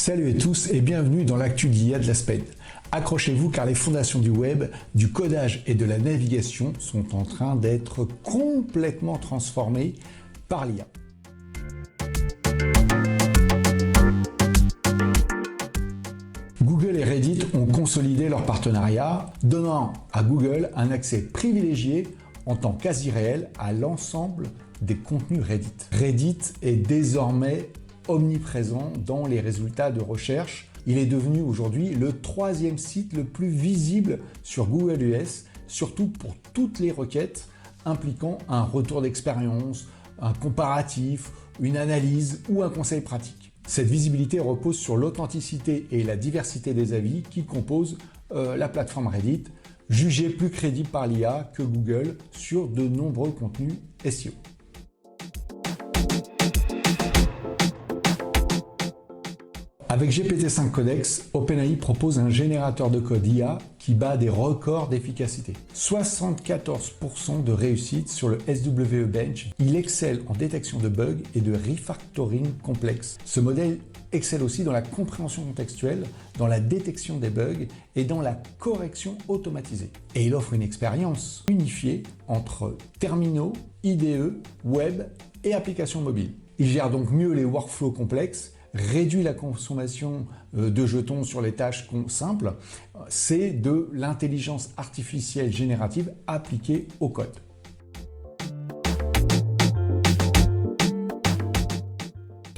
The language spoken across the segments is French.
Salut à tous et bienvenue dans l'actu de l'IA de la semaine. Accrochez-vous car les fondations du web, du codage et de la navigation sont en train d'être complètement transformées par l'IA. Google et Reddit ont consolidé leur partenariat, donnant à Google un accès privilégié en temps quasi réel à l'ensemble des contenus Reddit. Reddit est désormais omniprésent dans les résultats de recherche. Il est devenu aujourd'hui le 3e site le plus visible sur Google US, surtout pour toutes les requêtes impliquant un retour d'expérience, un comparatif, une analyse ou un conseil pratique. Cette visibilité repose sur l'authenticité et la diversité des avis qui composent la plateforme Reddit, jugée plus crédible par l'IA que Google sur de nombreux contenus SEO. Avec GPT-5 Codex, OpenAI propose un générateur de code IA qui bat des records d'efficacité. 74% de réussite sur le SWE Bench. Il excelle en détection de bugs et de refactoring complexe. Ce modèle excelle aussi dans la compréhension contextuelle, dans la détection des bugs et dans la correction automatisée. Et il offre une expérience unifiée entre terminaux, IDE, web et applications mobiles. Il gère donc mieux les workflows complexes, réduit la consommation de jetons sur les tâches simples. C'est de l'intelligence artificielle générative appliquée au code.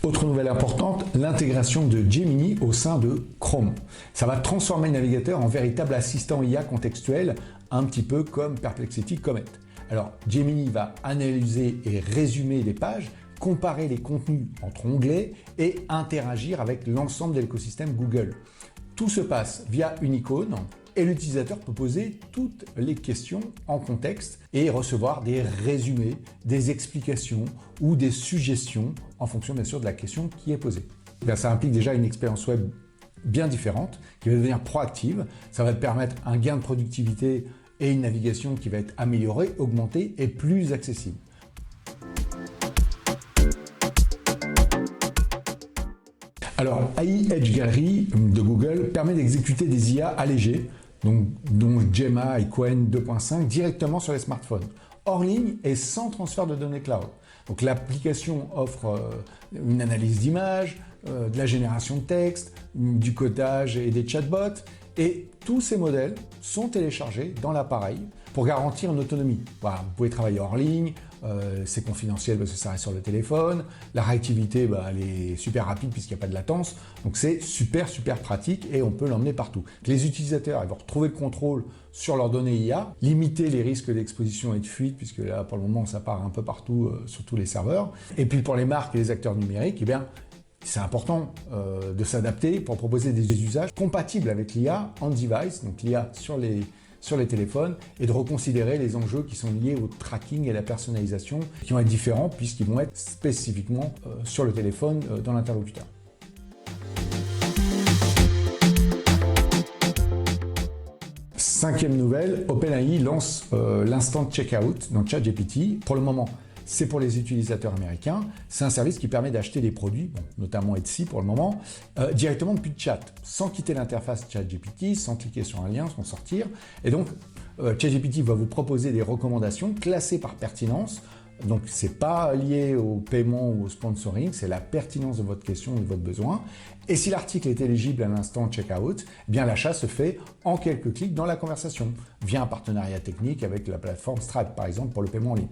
Autre nouvelle importante, l'intégration de Gemini au sein de Chrome. Ça va transformer le navigateur en véritable assistant IA contextuel, un petit peu comme Perplexity Comet. Alors, Gemini va analyser et résumer les pages, comparer les contenus entre onglets et interagir avec l'ensemble de l'écosystème Google. Tout se passe via une icône et l'utilisateur peut poser toutes les questions en contexte et recevoir des résumés, des explications ou des suggestions en fonction bien sûr de la question qui est posée. Ça implique déjà une expérience web bien différente qui va devenir proactive. Ça va te permettre un gain de productivité et une navigation qui va être améliorée, augmentée et plus accessible. Alors, AI Edge Gallery de Google permet d'exécuter des IA allégées, dont Gemma et Qwen 2.5, directement sur les smartphones, hors ligne et sans transfert de données cloud. Donc l'application offre une analyse d'images, de la génération de texte, du codage et des chatbots, et tous ces modèles sont téléchargés dans l'appareil pour garantir une autonomie. Voilà, vous pouvez travailler hors ligne, c'est confidentiel parce que ça reste sur le téléphone, la réactivité elle est super rapide puisqu'il n'y a pas de latence, donc c'est super pratique et on peut l'emmener partout. Les utilisateurs ils vont retrouver le contrôle sur leurs données IA, limiter les risques d'exposition et de fuite puisque là pour le moment ça part un peu partout sur tous les serveurs. Et puis pour les marques et les acteurs numériques, c'est important de s'adapter pour proposer des usages compatibles avec l'IA on-device, donc l'IA sur les téléphones, et de reconsidérer les enjeux qui sont liés au tracking et la personnalisation, qui vont être différents puisqu'ils vont être spécifiquement sur le téléphone dans l'interlocuteur. Cinquième nouvelle, OpenAI lance l'instant checkout dans ChatGPT. Pour le moment, c'est pour les utilisateurs américains. C'est un service qui permet d'acheter des produits, notamment Etsy pour le moment, directement depuis le chat, sans quitter l'interface ChatGPT, sans cliquer sur un lien, sans sortir. Et donc, ChatGPT va vous proposer des recommandations classées par pertinence. Donc, c'est pas lié au paiement ou au sponsoring, c'est la pertinence de votre question ou de votre besoin. Et si l'article est éligible à l'instant checkout, l'achat se fait en quelques clics dans la conversation, via un partenariat technique avec la plateforme Stripe, par exemple, pour le paiement en ligne.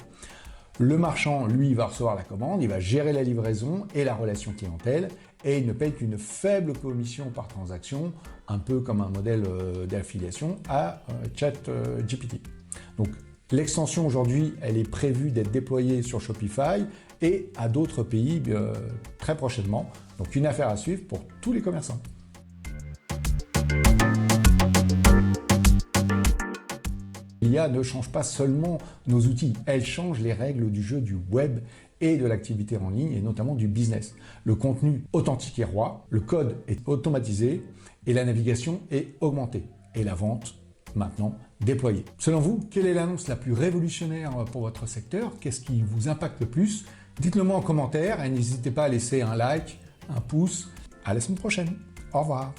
Le marchand, lui, va recevoir la commande, il va gérer la livraison et la relation clientèle et il ne paye qu'une faible commission par transaction, un peu comme un modèle d'affiliation à ChatGPT. Donc l'extension aujourd'hui, elle est prévue d'être déployée sur Shopify et à d'autres pays très prochainement. Donc une affaire à suivre pour tous les commerçants. L'IA ne change pas seulement nos outils, elle change les règles du jeu du web et de l'activité en ligne et notamment du business. Le contenu authentique est roi, le code est automatisé et la navigation est augmentée. Et la vente, maintenant, déployée. Selon vous, quelle est l'annonce la plus révolutionnaire pour votre secteur? Qu'est-ce qui vous impacte le plus? Dites-le moi en commentaire et n'hésitez pas à laisser un like, un pouce À la semaine prochaine. Au revoir.